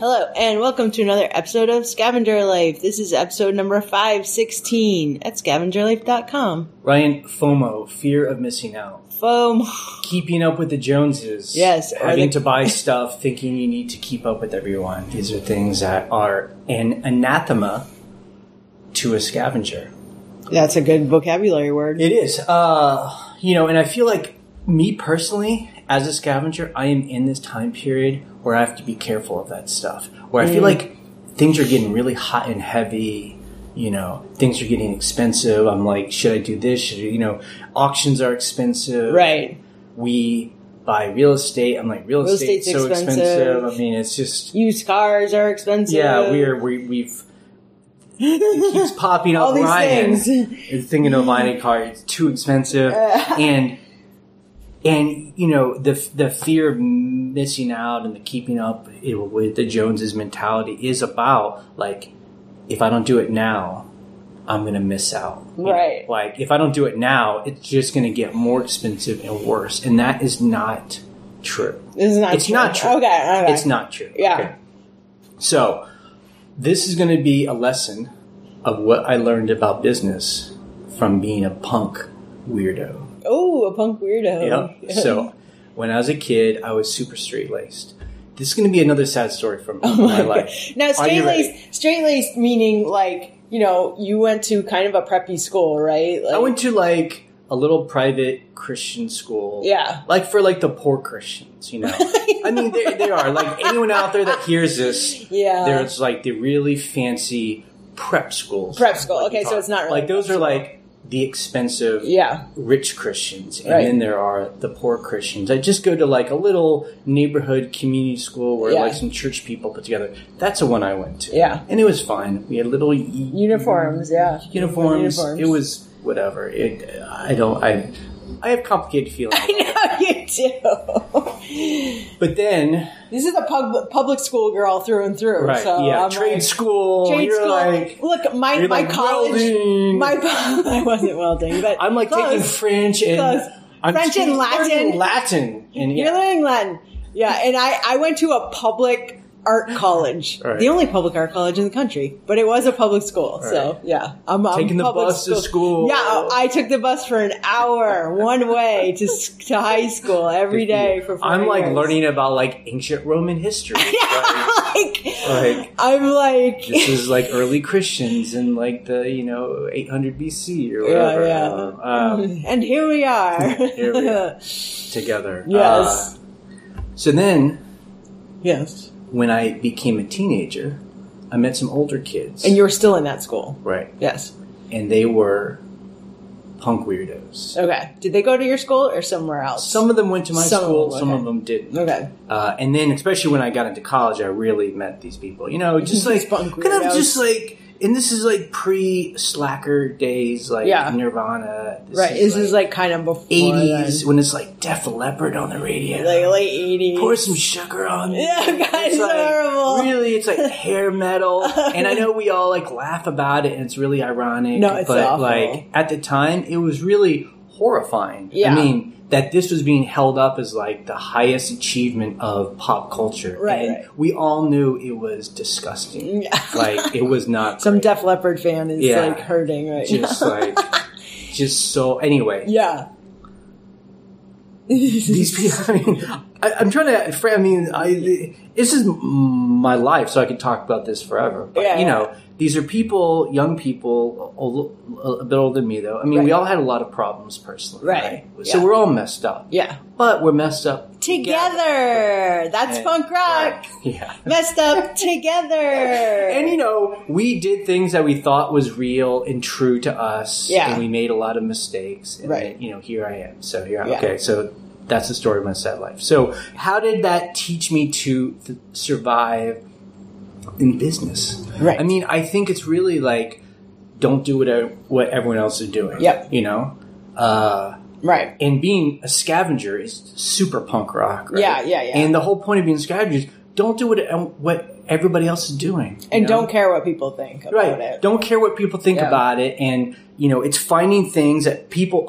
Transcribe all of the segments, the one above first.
Hello, and welcome to another episode of Scavenger Life. This is episode number 516 at scavengerlife.com. Ryan, FOMO, fear of missing out. FOMO. Keeping up with the Joneses. Yes. Having to buy stuff, thinking you need to keep up with everyone. These are things that are an anathema to a scavenger. That's a good vocabulary word. It is. And I feel like me personally, as a scavenger, I am in this time period where I have to be careful of that stuff. Where I feel like things are getting really hot and heavy. Things are getting expensive. I'm like, should I do this? Auctions are expensive. Right. We buy real estate. I'm like, real estate's so expensive. I mean, it's just... Used cars are expensive. Yeah, we've... It keeps popping up. All these Ryan things. is thinking of buying a car. It's too expensive. And the fear of missing out and the keeping up with the Joneses mentality is about, like, if I don't do it now, I'm going to miss out. Right. Like, if I don't do it now, it's just going to get more expensive and worse. And that is not true. It's not true. Okay. It's not true. Yeah. Okay. So, this is going to be a lesson of what I learned about business from being a punk weirdo. Oh, a punk weirdo. Yep. So, when I was a kid, I was super straight-laced. This is going to be another sad story from my life. Now, straight-laced meaning, like, you went to kind of a preppy school, right? Like, I went to, like, a little private Christian school. Yeah. Like, for, like, the poor Christians, I mean, they are. Like, anyone out there that hears this, there's, like, the really fancy prep schools. Prep school. Okay, so it's not really... Like, those are, like, the expensive, rich Christians. And then there are the poor Christians. I just go to, like, a little neighborhood community school where, like, some church people put together. That's the one I went to. Yeah. And it was fine. We had little... Uniforms. Uniforms. It was whatever. I have complicated feelings. I know you do. But then... This is a public school girl through and through. Right, so yeah. I'm Trade school. Like, look, my college... Welding. I wasn't welding, but... I'm like close. taking French and... French and Latin. Latin. And, You're learning Latin. Yeah, and I went to a public art college. Right. The only public art college in the country. But it was a public school. Right. So, yeah. I'm taking the bus to school. Yeah, I took the bus for an hour, one way, to high school every day for 4 years. I'm like learning about like ancient Roman history. I'm like... This is like early Christians in like the, 800 BC or whatever. Yeah. And here we are. Together. Yes. So then... Yes. When I became a teenager, I met some older kids. And you were still in that school? Right. Yes. And they were punk weirdos. Okay. Did they go to your school or somewhere else? Some of them went to my school, some of them didn't. Okay. And then, especially when I got into college, I really met these people. Just like, punk weirdos. Kind of just like, and this is like pre-Slacker days, like Nirvana. This is like kind of before 80s, then. when it's like Def Leppard on the radio. Like late 80s. Pour some sugar on me. Yeah, guys, it's horrible. Really, it's like hair metal. And I know we all like laugh about it and it's really ironic. No, it's but awful. Like at the time, it was really horrifying. Yeah. I mean, that this was being held up as like the highest achievement of pop culture. Right. And we all knew it was disgusting. Like, it was not Some great. Def Leppard fan is like hurting right now. Just so, anyway. Yeah. These people, I'm trying to, this is my life, so I could talk about this forever. But, these are people, young people, a bit older than me, though. I mean, we all had a lot of problems personally. Right. So we're all messed up. Yeah. But we're messed up together. That's punk rock. Right. Yeah. Messed up together. And, we did things that we thought was real and true to us. Yeah. And we made a lot of mistakes. And then, here I am. So here I am. Okay, so that's the story of my sad life. So how did that teach me to survive in business? Right. I mean, I think it's really like, don't do what everyone else is doing. Yep. Right. And being a scavenger is super punk rock, right? Yeah. And the whole point of being a scavenger is don't do what everybody else is doing. And don't care what people think about it. Don't care what people think about it. And, it's finding things that people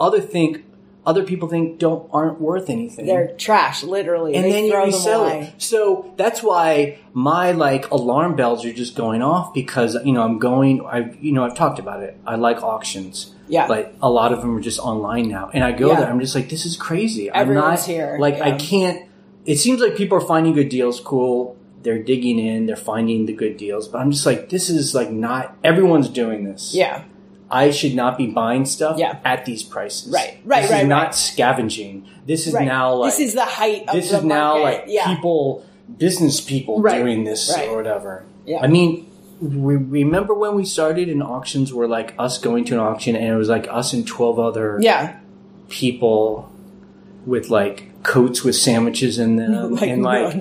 other people think aren't worth anything. They're trash, literally. And then you resell it. So that's why my alarm bells are just going off because, I've talked about it. I like auctions. Yeah. But a lot of them are just online now. And I go there, I'm just like, this is crazy. Everyone's here. I can't, it seems like people are finding good deals. Cool. They're digging in. They're finding the good deals. But I'm just like, this is not, everyone's doing this. Yeah. I should not be buying stuff at these prices. Right. This is not scavenging. This is now this is the height of the market. This is now business people doing this or whatever. Yeah. I mean, remember when we started and auctions were us going to an auction and it was us and 12 other people with coats with sandwiches in them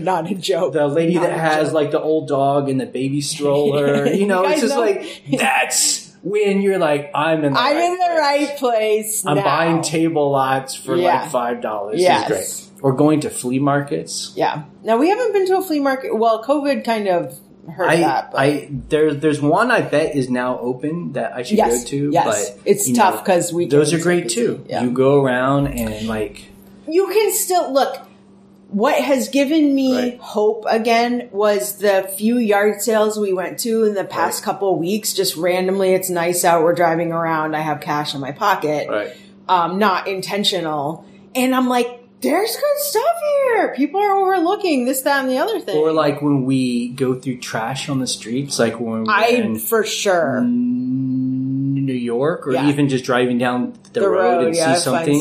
not a joke. The lady that has the old dog and the baby stroller, it's just that's when you're I'm in the right place. I'm buying table lots for $5. Yes. This is great. Or going to flea markets. Yeah. Now we haven't been to a flea market. Well, COVID kind of hurt that. But. There's one I bet is now open that I should go to. Yes. But it's tough because those are great too. Yeah. You go around and you can still look. What has given me hope again was the few yard sales we went to in the past couple of weeks. Just randomly, it's nice out. We're driving around. I have cash in my pocket. Right. Not intentional. And I'm like, there's good stuff here. People are overlooking this, that, and the other thing. Or when we go through trash on the streets, when we're for sure. New York, or even just driving down the road and see something.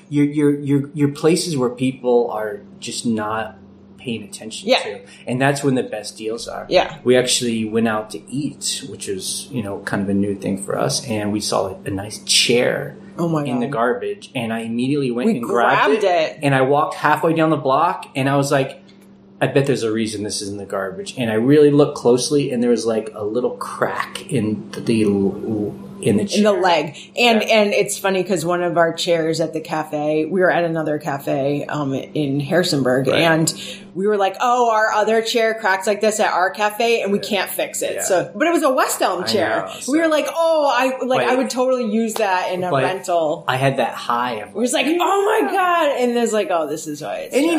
Your places where people are just not paying attention to, and that's when the best deals are. Yeah, we actually went out to eat, which is kind of a new thing for us, and we saw a nice chair in the garbage, and I immediately went and grabbed it, and I walked halfway down the block, and I was like, I bet there's a reason this is in the garbage. And I really looked closely, and there was a little crack in the chair. In the leg. And it's funny because one of our chairs at the cafe, we were at another cafe in Harrisonburg, and we were like, oh, our other chair cracks like this at our cafe, and we can't fix it. So, but it was a West Elm chair. We were like, oh, I would totally use that in a rental. I had that high. It was like, oh my God. And there's oh, this is why it's And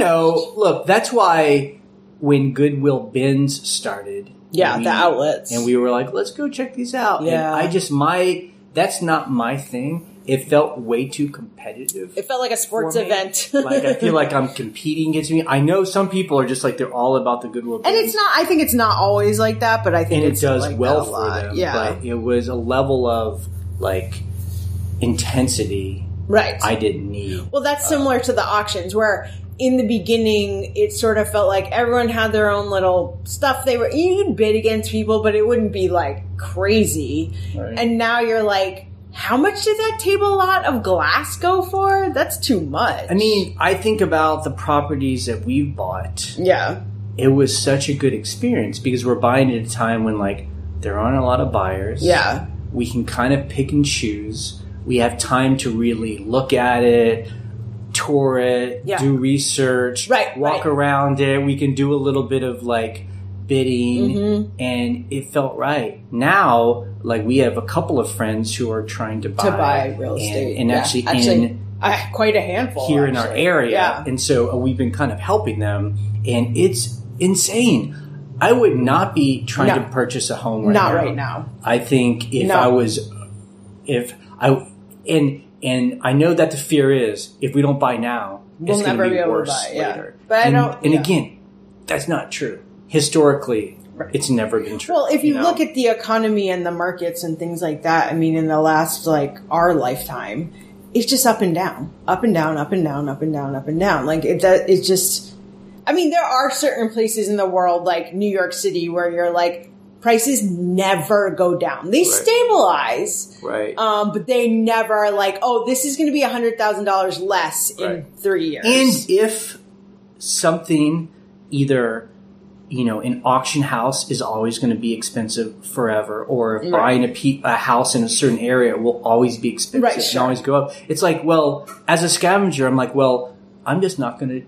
look, that's why when Goodwill bins started, the outlets. And we were like, let's go check these out. Yeah. And that's not my thing. It felt way too competitive. It felt like a sports event. I feel like I'm competing against me. I know some people are just they're all about the Goodwill bins. And it's not, I think it's not always like that, but I think it does well for them. Yeah. But it was a level of intensity I didn't need. Well, that's similar to the auctions where in the beginning, it sort of felt like everyone had their own little stuff. You could bid against people, but it wouldn't be crazy. Right. And now you're how much did that table lot of glass go for? That's too much. I mean, I think about the properties that we've bought. Yeah. It was such a good experience because we're buying at a time when there aren't a lot of buyers. Yeah. We can kind of pick and choose. We have time to really look at it, tour it, do research, walk around it. We can do a little bit of bidding, and it felt right. Now, we have a couple of friends who are trying to buy real estate, and actually quite a handful here in our area, and so we've been kind of helping them, and it's insane. I would not be trying to purchase a home right now. I think And I know that the fear is if we don't buy now, it's going to be worse later. But again, that's not true. Historically, it's never been true. Well, if you look at the economy and the markets and things like that, I mean, in the last our lifetime, it's just up and down, up and down, up and down, up and down, up and down. It's just. I mean, there are certain places in the world, like New York City, where you're prices never go down. They stabilize. Right. But they never are oh, this is going to be $100,000 less in 3 years. And if something either, an auction house is always going to be expensive forever, or if buying a house in a certain area will always be expensive and always go up. It's well, as a scavenger, I'm I'm just not going to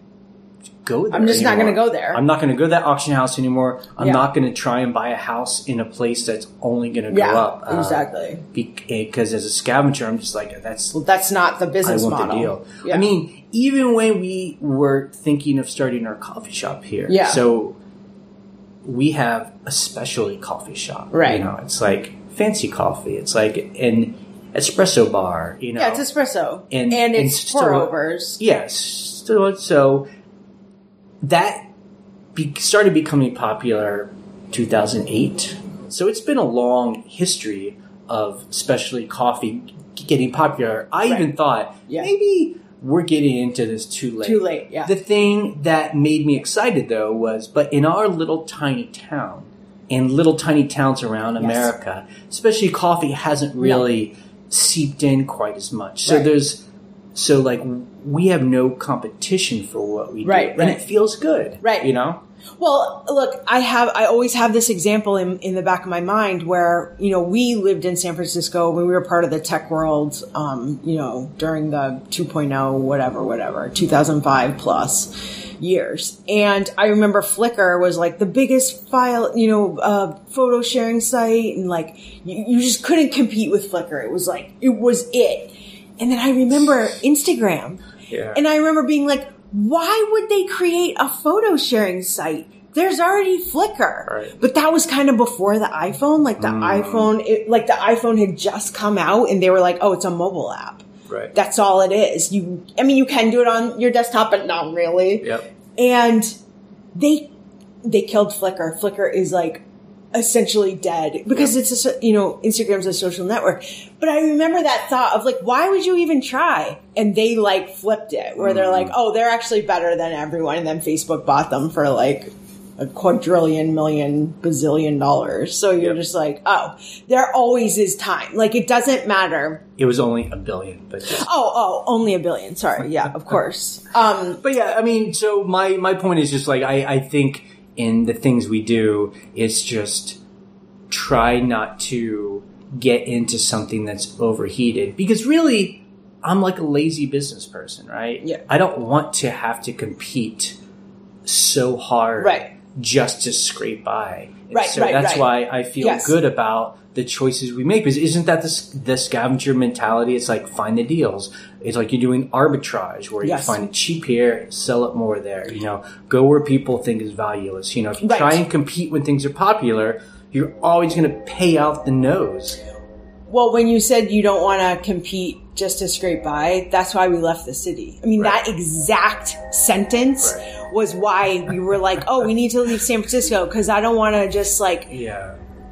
go there. I'm just not anymore. going to go there. I'm not going to go to that auction house anymore. I'm Yeah. not going to try and buy a house in a place that's only going to go up. Exactly. Because as a scavenger, I'm just like, that's not the business model. The deal. Yeah. I mean, even when we were thinking of starting our coffee shop here, so we have a specialty coffee shop. Right. You know, it's like fancy coffee. It's like an espresso bar, you know. Yeah, it's espresso. And it's still, pour-overs. Yes. So that started becoming popular 2008. So it's been a long history of specialty coffee getting popular. I even thought maybe we're getting into this too late. Too late, yeah. The thing that made me excited, though, was, but in our little tiny town, and little tiny towns around America, especially coffee hasn't really seeped in quite as much. So we have no competition for what we do. And it feels good. Right. You know? Well, look, I always have this example in the back of my mind where, you know, we lived in San Francisco when we were part of the tech world, you know, during the 2.0, whatever, 2005 plus years. And I remember Flickr was like the biggest photo sharing site. And like, you just couldn't compete with Flickr. It was like, it was it. And then I remember Instagram. Yeah. And I remember being like, why would they create a photo sharing site? There's already Flickr. Right. But that was kind of before the iPhone. Like the iPhone had just come out and they were like, oh, it's a mobile app. Right. That's all it is. You can do it on your desktop, but not really. Yep. And they killed Flickr. Flickr is like essentially dead because it's Instagram's a social network. But I remember that thought of like, why would you even try? And they like flipped it where they're like, oh, they're actually better than everyone. And then Facebook bought them for like a quadrillion, million, bazillion dollars. So you're just like, oh, there always is time. Like it doesn't matter. It was only $1 billion, but just... only $1 billion. Sorry. Yeah, of course. But yeah, I mean, so my point is just like, I think in the things we do, it's just try not to get into something that's overheated because really I'm like a lazy business person, right? Yeah. I don't want to have to compete so hard just to scrape by. That's why I feel good about the choices we make because isn't that the scavenger mentality? It's like find the deals. It's like you're doing arbitrage where you find it cheap here, sell it more there. You know, go where people think is valueless. You know, if you try and compete when things are popular, you're always going to pay out the nose. Well, when you said you don't want to compete just to scrape by, that's why we left the city. I mean, that exact sentence was why we were like, oh, we need to leave San Francisco because I don't want to just like...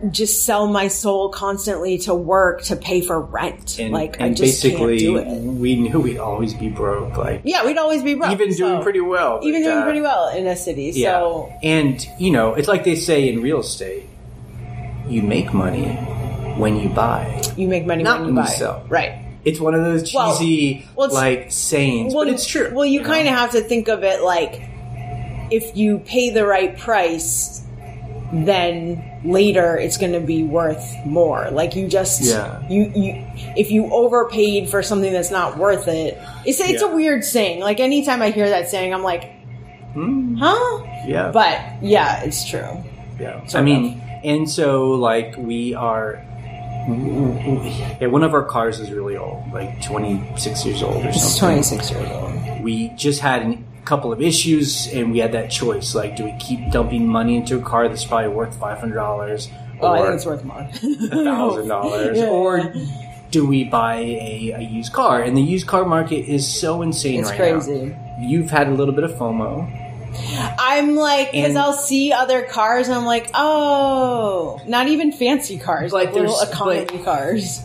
just sell my soul constantly to work to pay for rent. And I just can't do it. We knew we'd always be broke. We'd always be broke. Even doing pretty well. Even doing pretty well in a city. Yeah. So, and, you know, it's like they say in real estate, you make money when you buy. You make money not when you buy. Sell. Right. It's one of those cheesy, sayings, but it's true. Well, you kind of have to think of it like, if you pay the right price, then later it's going to be worth more. Like you just, if you overpaid for something that's not worth it, it's a weird saying. Like anytime I hear that saying, I'm like, huh? Yeah. But yeah, it's true. Yeah. And so like we are, one of our cars is really old, like 26 years old or something. It's 26 years old. We just had a couple of issues and we had that choice. Like, do we keep dumping money into a car that's probably worth $500? I think it's worth more. $1,000. Or do we buy a used car? And the used car market is so insane right now. It's crazy. You've had a little bit of FOMO. I'm like, because I'll see other cars and I'm like, oh, not even fancy cars, like little economy cars.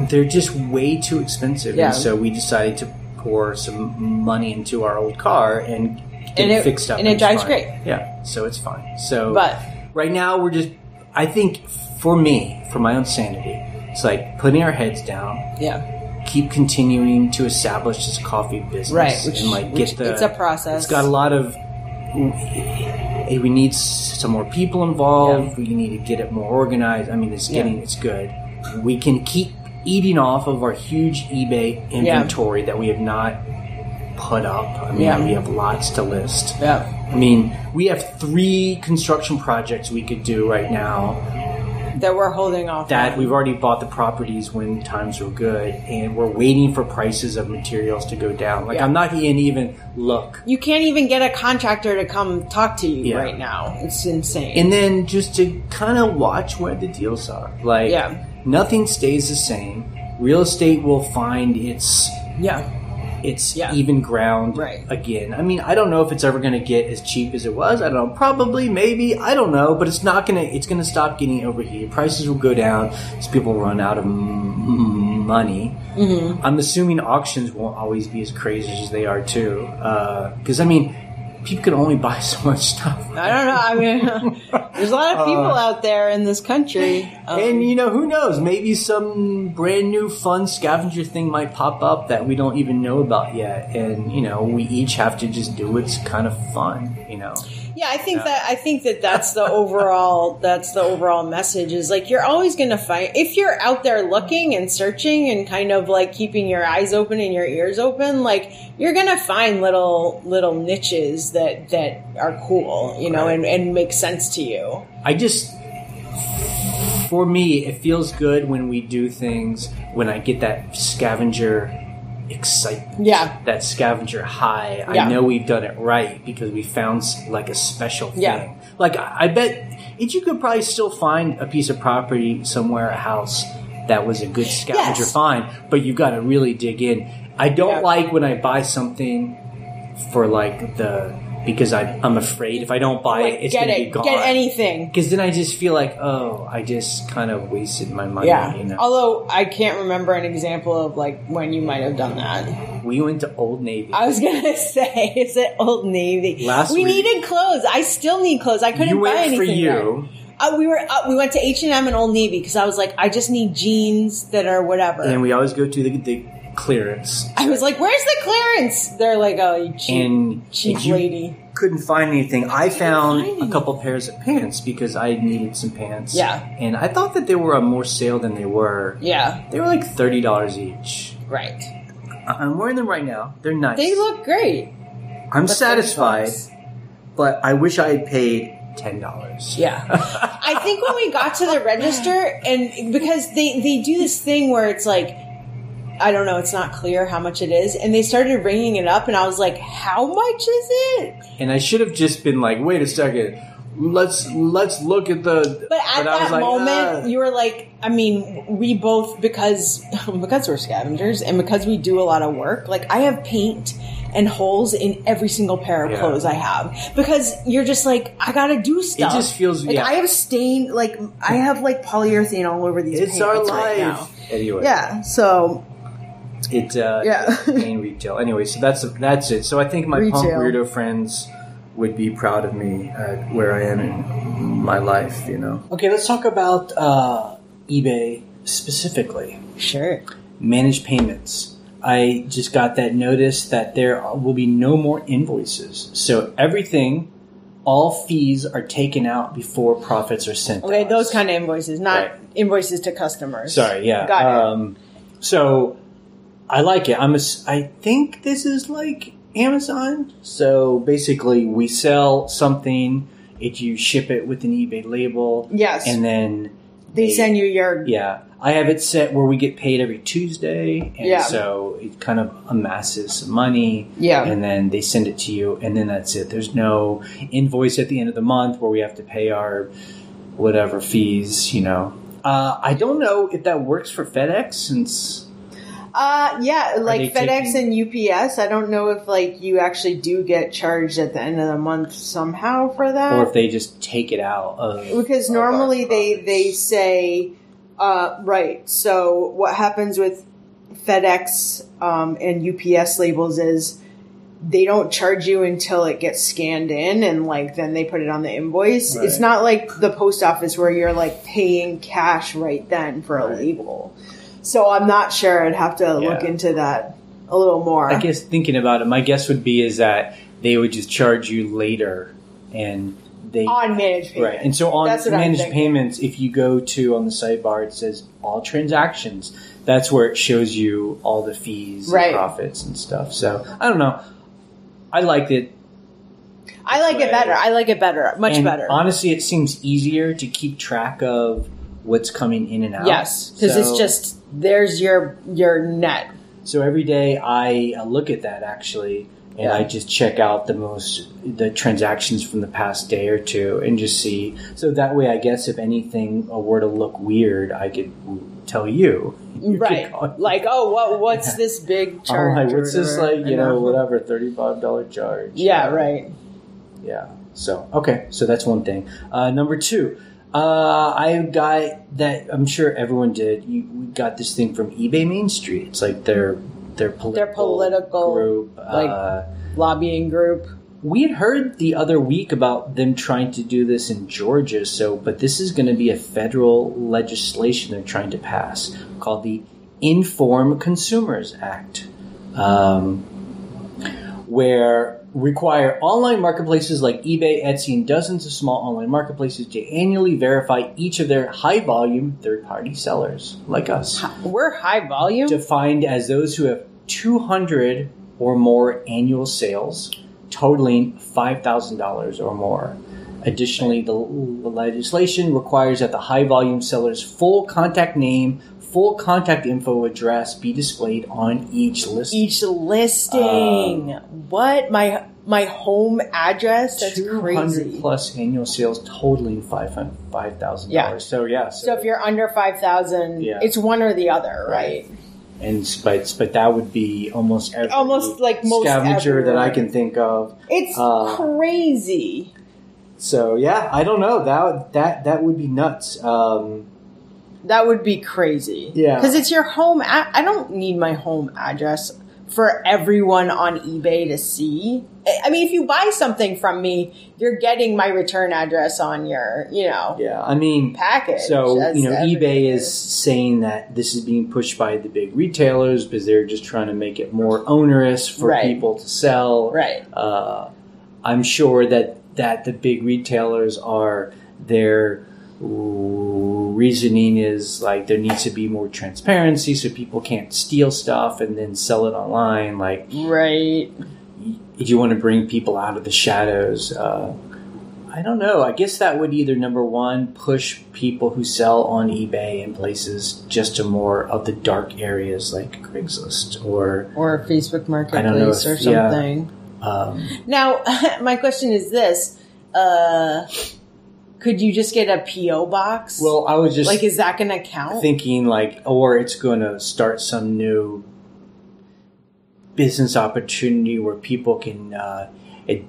They're just way too expensive. Yeah. And so we decided to pour some money into our old car and get it fixed up. And it drives great. Yeah, so it's fine. So right now we're just, I think for my own sanity, it's like putting our heads down. Yeah. Keep continuing to establish this coffee business. Right. It's a process. It's got a lot of, we need some more people involved. Yeah. We need to get it more organized. I mean, it's good. We can keep eating off of our huge eBay inventory that we have not put up. I mean, we have lots to list. Yeah. I mean, we have 3 construction projects we could do right now. That we're holding off That on. we've already bought the properties when times were good, and we're waiting for prices of materials to go down. Like, I'm not going to even look. You can't even get a contractor to come talk to you right now. It's insane. And then just to kind of watch where the deals are. Like, nothing stays the same. Real estate will find its even ground again. I mean, I don't know if it's ever going to get as cheap as it was. I don't know. Probably, maybe. I don't know. But it's not going to. It's going to stop getting overheated. Prices will go down as people run out of money. Mm-hmm. I'm assuming auctions won't always be as crazy as they are too. Because I mean, people can only buy so much stuff. I don't know. I mean, there's a lot of people out there in this country. And, who knows? Maybe some brand new fun scavenger thing might pop up that we don't even know about yet. And, we each have to just do what's kind of fun, Yeah, I think that's the overall message is like you're always going to find, if you're out there looking and searching and kind of like keeping your eyes open and your ears open, like you're going to find little niches that are cool, and make sense to you. For me, it feels good when we do things, when I get that scavenger excitement. Yeah. That scavenger high. I know we've done it right because we found like a special thing. Yeah. Like I bet you could probably still find a piece of property somewhere, a house that was a good scavenger find, but you've got to really dig in. I don't like when I buy something for like because I'm afraid if I don't buy it, it's going to be gone. Get anything. Because then I just feel like, I just kind of wasted my money. Yeah. Although I can't remember an example of like when you might have done that. We went to Old Navy. I was going to say, is it Old Navy? We needed clothes. I still need clothes. I couldn't buy anything. For you. We went to H&M and Old Navy because I was like, I just need jeans that are whatever. And we always go to the clearance. I was like, where's the clearance? They're like, oh, you cheap lady. Couldn't find anything. I found a couple pairs of pants because I needed some pants. Yeah. And I thought that they were on more sale than they were. Yeah. They were like $30 each. Right. I'm wearing them right now. They're nice. They look great. I'm satisfied, but I wish I had paid $10. Yeah. I think when we got to the register, and because they do this thing where it's like, I don't know, it's not clear how much it is. And they started ringing it up, and I was like, how much is it? And I should have just been like, wait a second. Let's look at the... But at that moment, you were like, I mean, we both, because we're scavengers, and because we do a lot of work, like, I have paint and holes in every single pair of clothes I have. Because you're just like, I gotta do stuff. It just feels... Like, I have stain, like, I have, like, polyurethane all over these paints. It's our life. Right now. Anyway. Yeah, so... It's paint retail. Anyway, so that's it. So I think my punk weirdo friends would be proud of me at where I am in my life, Okay, let's talk about eBay specifically. Sure. Managed payments. I just got that notice that there will be no more invoices. So all fees are taken out before profits are sent. Okay, those kind of invoices, not invoices to customers. Sorry, yeah. Got it. So I like it. I think this is like Amazon. So basically, we sell something. You ship it with an eBay label. Yes. And then they send you your... Yeah. I have it set where we get paid every Tuesday. And so it kind of amasses some money. Yeah. And then they send it to you. And then that's it. There's no invoice at the end of the month where we have to pay our whatever fees, I don't know if that works for FedEx since... like FedEx and UPS. I don't know if like you actually do get charged at the end of the month somehow for that, or if they just take it out of. Because normally they say, right. So what happens with FedEx and UPS labels is they don't charge you until it gets scanned in, and like then they put it on the invoice. Right. It's not like the post office where you're like paying cash right then for a label. So I'm not sure. I'd have to look into that a little more. I guess thinking about it, my guess would be is that they would just charge you later, and on managed payments. Right. And so on That's what managed payments, if you go to on the sidebar, it says all transactions. That's where it shows you all the fees and profits and stuff. So I don't know. I liked it. I like it better. I like it better. Much better. Honestly, it seems easier to keep track of what's coming in and out. Yes, because it's just, there's your net. So every day I look at that actually, and I just check out the transactions from the past day or two and just see. So that way, I guess if anything were to look weird, I could tell you. Right. Like, what's this big charge? Like, what's this, like, whatever, $35 charge. Yeah, right. Yeah. So, okay. So that's one thing. Number two, I got that, I'm sure everyone did. We got this thing from eBay Main Street. It's like their political group. Lobbying group. We had heard the other week about them trying to do this in Georgia. But this is going to be a federal legislation they're trying to pass called the Informed Consumers Act, where require online marketplaces like eBay, Etsy, and dozens of small online marketplaces to annually verify each of their high-volume third-party sellers, like us. We're high volume? Defined as those who have 200 or more annual sales, totaling $5,000 or more. Additionally, the legislation requires that the high-volume seller's full contact name, full contact info address be displayed on each listing. Each listing. What? My home address? That's 200 crazy. plus annual sales totaling $5,000. Yeah. So if you're under 5,000, it's one or the other, right? And but that would be almost every like most scavenger everywhere that I can think of. It's crazy. So yeah, I don't know. That would be nuts. That would be crazy. Yeah. Because it's your home. I don't need my home address for everyone on eBay to see. I mean, if you buy something from me, you're getting my return address on your, package. So, eBay is saying that this is being pushed by the big retailers because they're just trying to make it more onerous for people to sell. Right. I'm sure that the big retailers their reasoning is like there needs to be more transparency so people can't steal stuff and then sell it online. Like, right. You want to bring people out of the shadows. I don't know. I guess that would either, number one, push people who sell on eBay and places just to more of the dark areas like Craigslist or Facebook Marketplace or something. Now, my question is this. Could you just get a P.O. box? Well, I was just... Like, is that going to count? Thinking, or it's going to start some new business opportunity where people can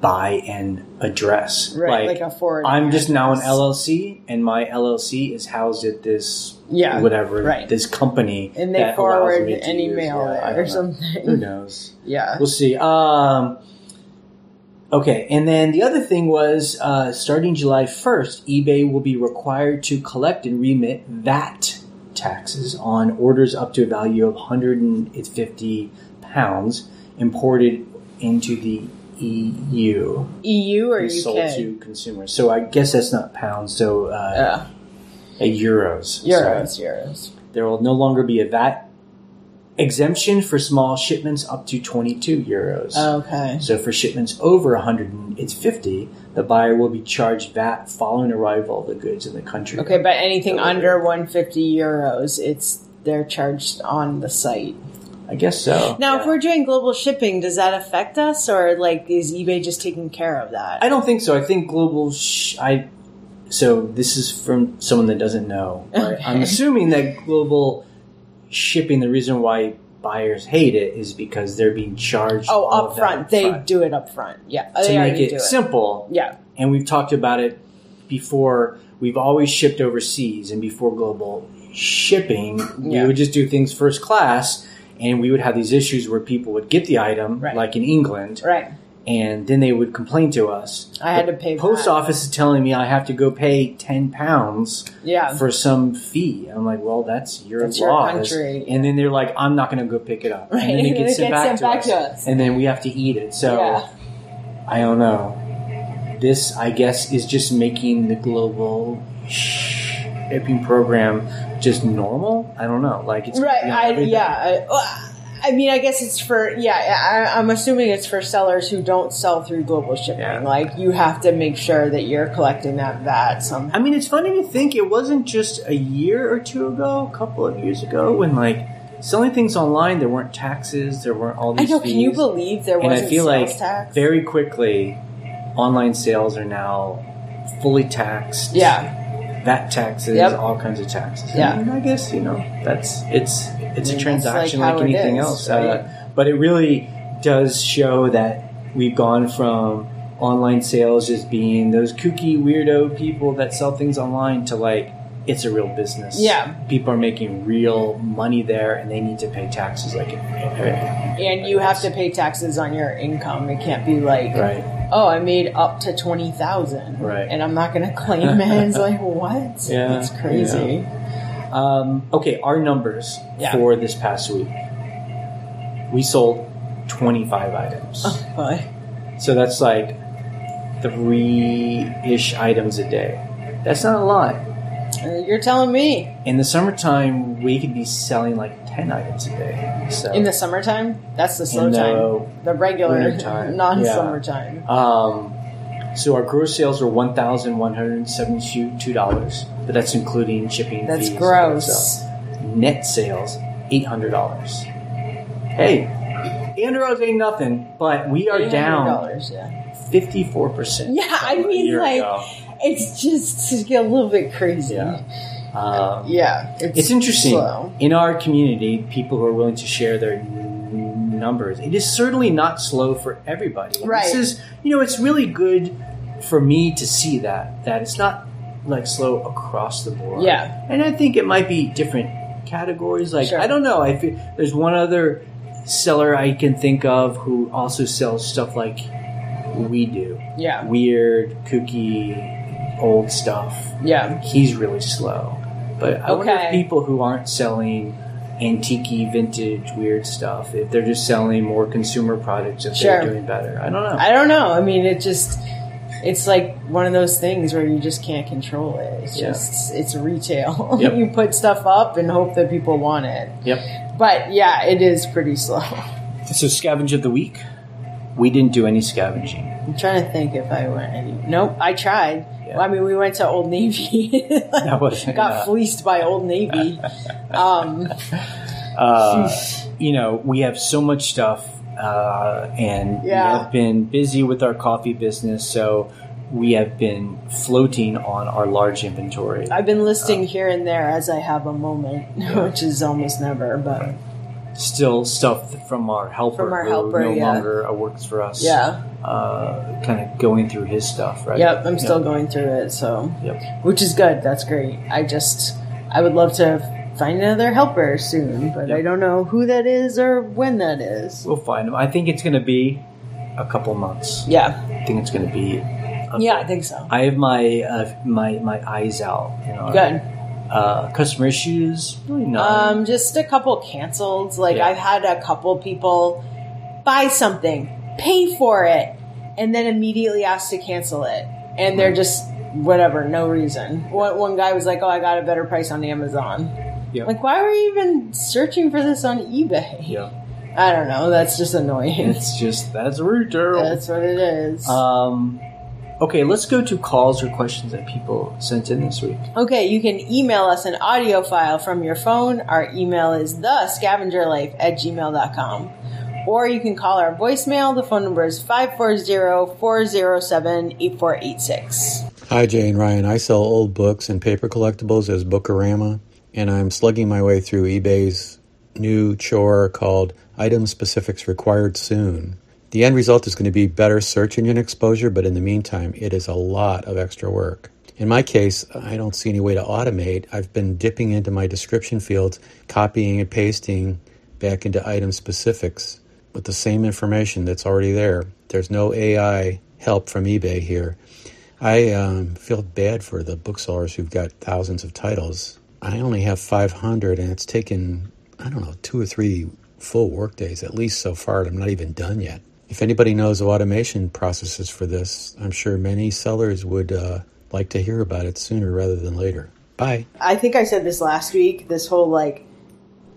buy an address. Right, like a forwarding I'm just now an address. LLC, and my LLC is housed at this, this company. And they forward an email or something. Who knows? Yeah. We'll see. Okay, and then the other thing was, starting July 1st, eBay will be required to collect and remit VAT taxes on orders up to a value of £150 imported into the EU. EU or UK? Sold to consumers. So I guess that's not pounds, so euros. Euros. There will no longer be a VAT exemption for small shipments up to 22 euros. Okay. So for shipments over 150, the buyer will be charged VAT following arrival of the goods in the country. Okay, but anything under 150 euros, they're charged on the site. I guess so. Now, if we're doing global shipping, does that affect us, or is eBay just taking care of that? I don't think so. I think global. So this is from someone that doesn't know. Right? Okay. I'm assuming that global shipping, the reason why buyers hate it is because they're being charged. Oh, up front. They do it up front. Yeah. To make it simple. Yeah. And we've talked about it before. We've always shipped overseas, and before global shipping, we would just do things first class, and we would have these issues where people would get the item, like in England. Right. And then they would complain to us. I had to pay. Post office is telling me I have to go pay £10 for some fee. I'm like, well, that's your country. And then they're like, I'm not going to go pick it up. Right. And then it gets sent back to us. And then we have to eat it. So I don't know. this, I guess, is just making the global shipping program just normal. I don't know. Like it's right. I mean, I guess it's for, I'm assuming it's for sellers who don't sell through global shipping. Yeah. Like, you have to make sure that you're collecting that VAT somehow. I mean, it's funny to think it wasn't just a year or two ago, a couple of years ago, when, like, selling things online, there weren't taxes, there weren't all these fees. Can you believe there wasn't sales tax? Very quickly, online sales are now fully taxed. Yeah. VAT taxes, all kinds of taxes. Yeah. And I guess, it's a transaction like anything else. Right? But it really does show that we've gone from online sales just being those kooky weirdo people that sell things online to like, it's a real business. Yeah. People are making real money there and they need to pay taxes like and you have to pay taxes on your income. It can't be like, oh, I made up to $20,000. Right. And I'm not going to claim it. It's like, what? Yeah. It's crazy. Yeah. Okay, our numbers for this past week. We sold 25 items. Oh, boy. So that's like 3-ish items a day. That's not a lot. You're telling me. In the summertime, we could be selling like 10 items a day. So in the summertime? That's the slow time. The regular time. non-summer time. So our gross sales were $1,172, but that's including shipping fees. That's gross. Net sales, $800. Hey, $800 ain't nothing, but we are down 54%. Yeah, I mean, like, it's just a little bit crazy. Yeah. It's interesting. Slow. In our community, people who are willing to share their numbers, it is certainly not slow for everybody. And right. This is, it's really good for me to see that it's not like slow across the board. Yeah. And I think it might be different categories. Like, I don't know. I feel there's one other seller I can think of who also sells stuff like we do. Yeah. Weird, kooky, old stuff. Yeah. He's really slow. But I wonder if people who aren't selling antique, vintage, weird stuff, if they're just selling more consumer products, if they're doing better. I don't know. I mean, it's like one of those things where you just can't control it. It's it's retail. Yep. You put stuff up and hope that people want it. Yep. But yeah, it is pretty slow. So scavenge of the week. We didn't do any scavenging. I'm trying to think if I went any. Nope, I tried. Yeah. Well, I mean, we went to Old Navy. Got fleeced by Old Navy. We have so much stuff, and we have been busy with our coffee business, so we have been floating on our large inventory. I've been listing here and there as I have a moment, which is almost never, but... Still stuff from our helper, who no longer works for us. Yeah. Kind of going through his stuff, right? Yep, I'm still going through it, so... Which is good, that's great. I would love to find another helper soon, but I don't know who that is or when that is. We'll find him. I think it's going to be a couple months. Yeah. I think it's going to be... I think so. I have my eyes out. Good. Customer issues? Really none. Just a couple canceled. I've had a couple people buy something, pay for it, and then immediately ask to cancel it. And they're just, whatever, no reason. One guy was like, oh, I got a better price on Amazon. Yep. Like, why were you even searching for this on eBay? Yeah. I don't know. That's just annoying. That's retail. That's what it is. Okay, let's go to calls or questions that people sent in this week. Okay, you can email us an audio file from your phone. Our email is thescavengerlife@gmail.com. Or you can call our voicemail. The phone number is 540-407-8486. Hi, Jay and Ryan. I sell old books and paper collectibles as Bookorama, and I'm slugging my way through eBay's new chore called Item Specifics Required Soon. The end result is going to be better search engine exposure, but in the meantime, it is a lot of extra work. In my case, I don't see any way to automate. I've been dipping into my description fields, copying and pasting back into item specifics with the same information that's already there. There's no AI help from eBay here. I feel bad for the booksellers who've got thousands of titles. I only have 500, and it's taken, 2 or 3 full work days, at least so far, and I'm not even done yet. If anybody knows of automation processes for this, I'm sure many sellers would like to hear about it sooner rather than later. Bye. I think I said this last week, this whole like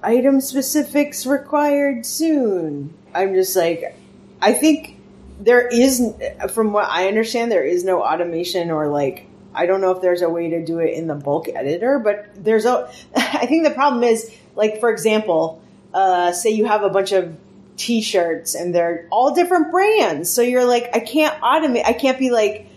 item specifics required soon. I'm just like, I think there is, from what I understand, there is no automation or like, I don't know if there's a way to do it in the bulk editor, but I think the problem is, like, for example, say you have a bunch of t-shirts and they're all different brands. So you're like, I can't be like,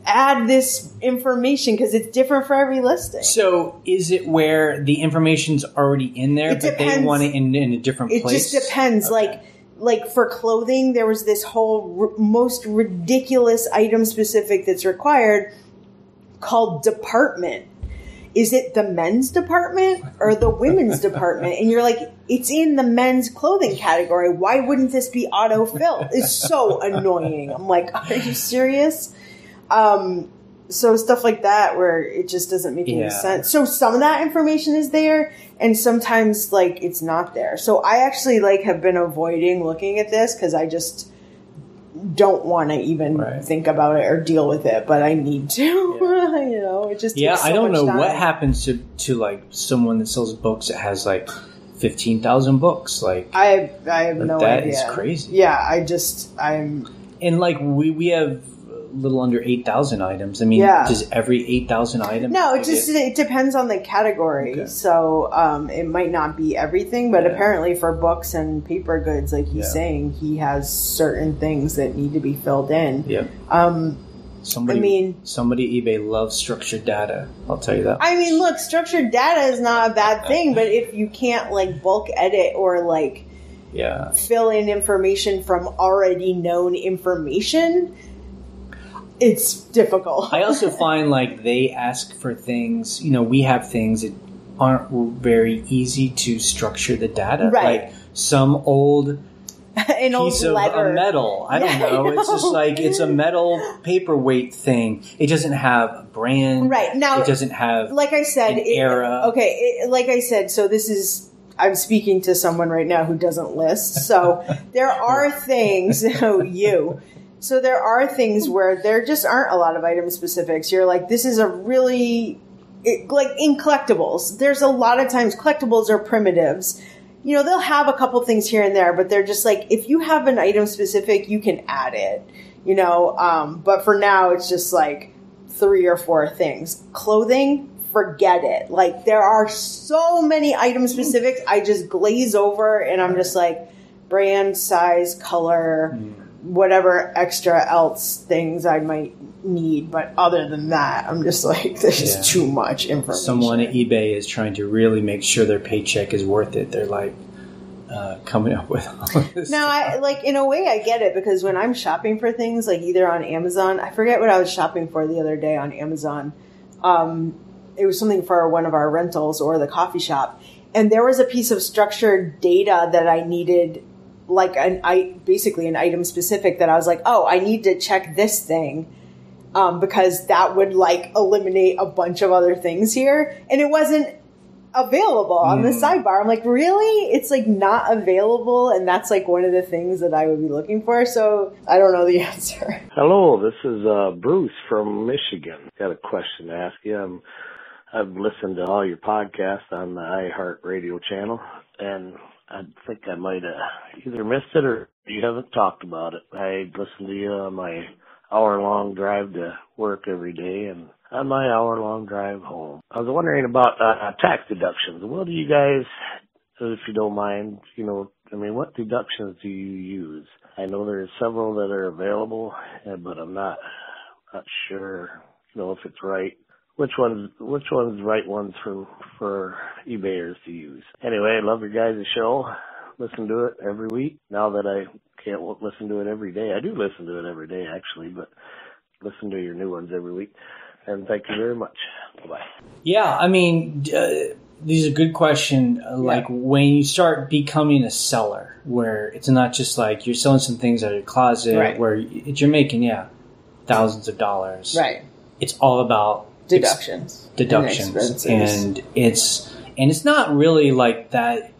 add this information because it's different for every listing. So is it where the information's already in there, but they want it in a different place? It just depends. Okay. Like for clothing, there was this whole most ridiculous item specific that's required called department. Is it the men's department or the women's department? And you're like, it's in the men's clothing category. Why wouldn't this be auto-filled? It's so annoying. I'm like, are you serious? So stuff like that where it just doesn't make any sense. So some of that information is there and sometimes like it's not there. So I actually like have been avoiding looking at this because I just don't want to even think about it or deal with it, but I need to. You know, it just takes so I don't know much time. what happens to like someone that sells books that has like 15,000 books. Like I have no idea. That is crazy. Yeah, and like we have a little under 8,000 items. I mean, does every 8,000 items? No, it depends on the category. Okay. So it might not be everything, but apparently for books and paper goods, like he's saying, he has certain things that need to be filled in. Yeah. Somebody eBay loves structured data. I'll tell you that. I mean, look, structured data is not a bad thing, but if you can't like bulk edit or like fill in information from already known information, it's difficult. I also find like they ask for things, you know, we have things that aren't very easy to structure the data. Right. Like some old piece of letter. A metal. I don't know. It's just like, it's a metal paperweight thing. It doesn't have a brand. Right. Now, it doesn't have like I said, era. Okay. Like I said, so this is, I'm speaking to someone right now who doesn't list. So there are things, So there are things where there just aren't a lot of item specifics. You're like, this is a really, like in collectibles, there's a lot of times collectibles are primitives. You know, they'll have a couple things here and there, but they're just like, if you have an item specific, you can add it, you know. But for now, it's just like 3 or 4 things. Clothing, forget it. Like there are so many item specifics. I just glaze over and I'm just like brand, size, color, whatever extra else things I might need. But other than that, I'm just like, there's just too much information. Someone at eBay is trying to really make sure their paycheck is worth it. They're like coming up with all of this. Now, I like, in a way, I get it, because when I'm shopping for things, like either on Amazon, I forget what I was shopping for the other day on Amazon. It was something for one of our rentals or the coffee shop. And there was a piece of structured data that I needed, like basically an item specific, that I was like, oh, I need to check this thing because that would like eliminate a bunch of other things here. And it wasn't available on the sidebar. I'm like, really? It's like not available, and that's like one of the things that I would be looking for. So I don't know the answer. Hello, this is Bruce from Michigan. Got a question to ask you. I've listened to all your podcasts on the iHeartRadio channel, and I think I might have either missed it or you haven't talked about it. I listen to you on my hour-long drive to work every day and on my hour-long drive home. I was wondering about tax deductions. What do you guys, if you don't mind, what deductions do you use? I know there's several that are available, but I'm not sure, if it's right. Which one's the right ones for eBayers to use? Anyway, I love your guys' show. Listen to it every week. Now that I can't listen to it every day, I do listen to it every day actually, but listen to your new ones every week. And thank you very much. Bye-bye. Yeah, I mean, this is a good question. Like when you start becoming a seller, where it's not just like you're selling some things out of your closet, where you're making thousands of dollars. Right. It's all about deductions, and it's not really like that.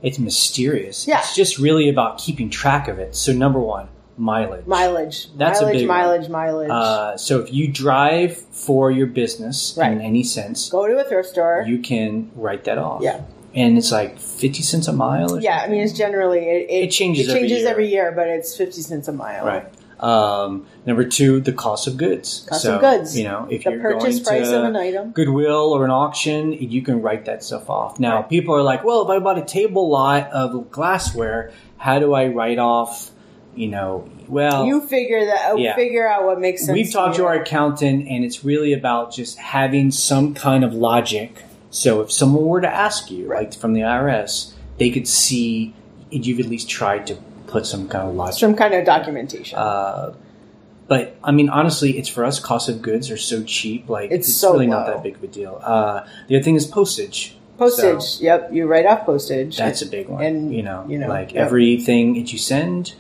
It's mysterious. Yeah. It's just really about keeping track of it. So number one, mileage. That's a big mileage. So if you drive for your business in any sense, go to a thrift store. You can write that off. Yeah. And it's like 50 cents a mile? Or I mean, it's generally... It changes every year, but it's 50 cents a mile. Right. Number two, the cost of goods. Cost of goods. If the you're purchase going price to of an item. Goodwill or an auction, you can write that stuff off. Now, people are like, well, if I bought a table lot of glassware, how do I write off, well... You figure that. Figure out what makes sense. We've talked to our accountant, and it's really about just having some kind of logic. So if someone were to ask you, like from the IRS, they could see if you've at least tried to put some kind of logic. Some kind of documentation. But, I mean, honestly, it's for us, cost of goods are so cheap. Like, it's so really not that big of a deal. The other thing is postage. Postage, so, you write off postage. That's a big one. And, Yep. everything that you send,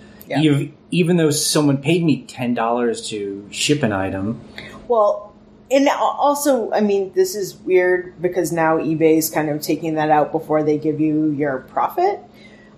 even though someone paid me $10 to ship an item. Well... And also, I mean, this is weird because now eBay's kind of taking that out before they give you your profit.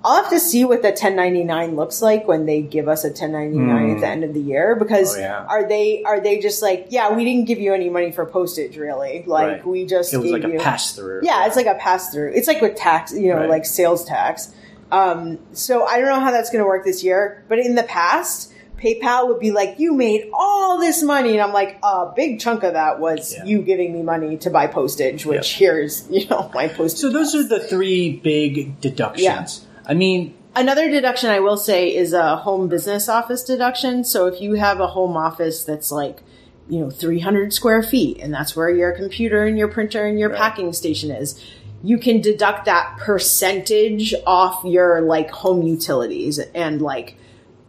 I'll have to see what the 1099 looks like when they give us a 1099 at the end of the year. Because are they just like, we didn't give you any money for postage, really? Like we just it was gave like a pass through. Yeah, it's like a pass through. It's like with tax, like sales tax. So I don't know how that's going to work this year. But in the past, PayPal would be like, you made all this money. And I'm like, a big chunk of that was you giving me money to buy postage, which here's, my postage. So those are the three big deductions. Yeah. I mean, another deduction I will say is a home business office deduction. So if you have a home office that's like, 300 square feet, and that's where your computer and your printer and your packing station is, you can deduct that percentage off your like home utilities and like,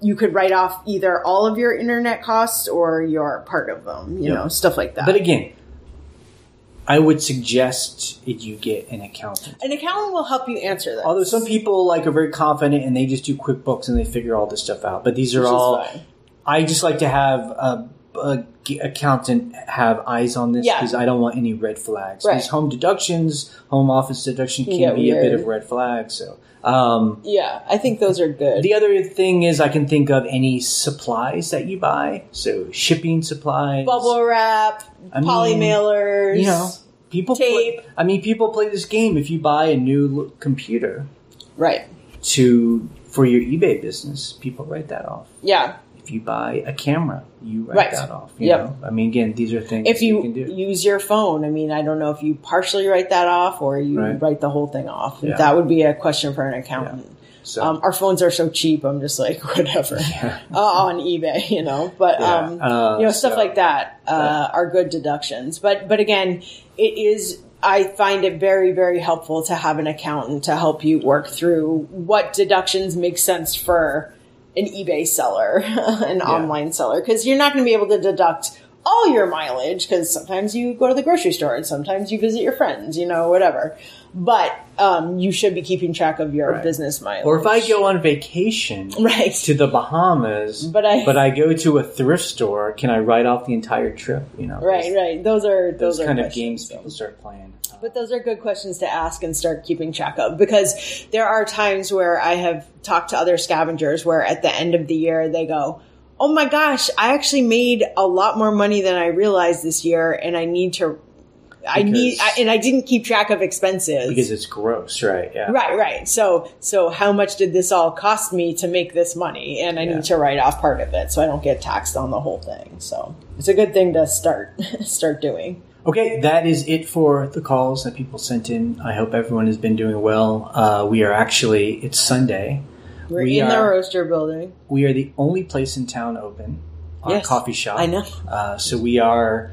you could write off either all of your internet costs or your part of them, you know, stuff like that. But again, I would suggest that you get an accountant. An accountant will help you answer that. Although some people are very confident and they just do QuickBooks and they figure all this stuff out. But these are all... I just like to have a accountant have eyes on this because I don't want any red flags. These home deductions, home office deduction can be a bit of red flag, so... I think those are good. The other thing is I can think of any supplies that you buy. So shipping supplies. Bubble wrap, poly mailers, people tape. People play this game. If you buy a new computer for your eBay business, people write that off. Yeah. If you buy a camera, you write that off. You know? I mean, again, these are things if you can do. Use your phone, I mean, I don't know if you partially write that off or you write the whole thing off. That would be a question for an accountant. Yeah. So, our phones are so cheap, I'm just like, whatever. On eBay, But, stuff like that are good deductions. But again, I find it very, very helpful to have an accountant to help you work through what deductions make sense for an eBay seller, an online seller, because you're not going to be able to deduct all your mileage because sometimes you go to the grocery store and sometimes you visit your friends, whatever. But you should be keeping track of your business mileage. Or if I go on vacation to the Bahamas, but I go to a thrift store, can I write off the entire trip? Right. Those are kind of games people start playing. But those are good questions to ask and start keeping track of because there are times where I have talked to other scavengers where at the end of the year they go, oh my gosh, I actually made a lot more money than I realized this year and I didn't keep track of expenses. Because it's gross, right? Yeah. Right. So how much did this all cost me to make this money? And I need to write off part of it so I don't get taxed on the whole thing. So it's a good thing to start doing. Okay, that is it for the calls that people sent in. I hope everyone has been doing well. It's Sunday. We're in the Roaster building. We are the only place in town open. Our coffee shop. I know. So we are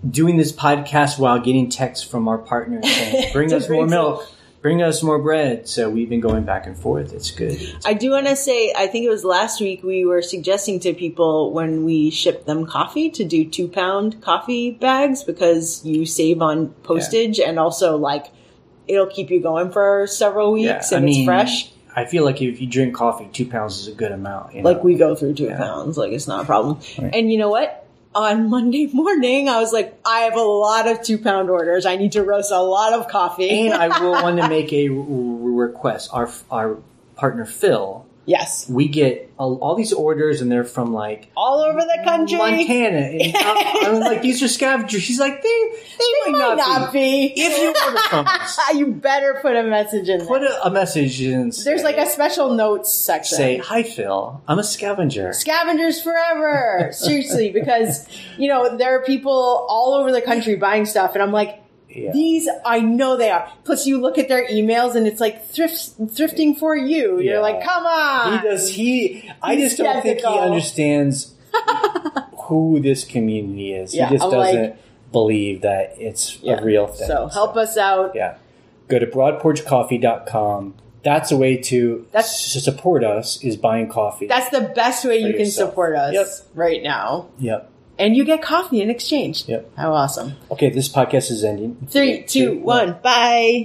doing this podcast while getting texts from our partners saying, bring us more milk. Bring us more bread. So we've been going back and forth. It's good. I do want to say, I think it was last week we were suggesting to people when we ship them coffee to do 2-pound coffee bags because you save on postage and also it'll keep you going for several weeks and it's fresh. I feel like if you drink coffee, 2 pounds is a good amount. We go through 2 pounds. It's not a problem. Right. And you know what? on Monday morning, I was like, I have a lot of 2-pound orders. I need to roast a lot of coffee. And I will want to make a request. Our partner, Phil. Yes. We get all these orders, and they're from like all over the country, Montana. And I'm like, these are scavengers. She's like, they might not be. If you order from us, you better put a message in there. Put a message in. There's like a special notes section. Say, hi, Phil. I'm a scavenger. Scavengers forever. Seriously, because there are people all over the country buying stuff, and I'm like. Yeah. These, I know they are. Plus, you look at their emails and it's like thrifting for you. You're like, come on. I just don't think he understands who this community is. He just doesn't believe that it's a real thing. So help us out. Yeah. Go to broadporchcoffee.com. That's a way to support us, is buying coffee. That's the best way you can support us right now. Yep. And you get coffee in exchange. Yep. How awesome. Okay, this podcast is ending. 3, 2, 1. Bye.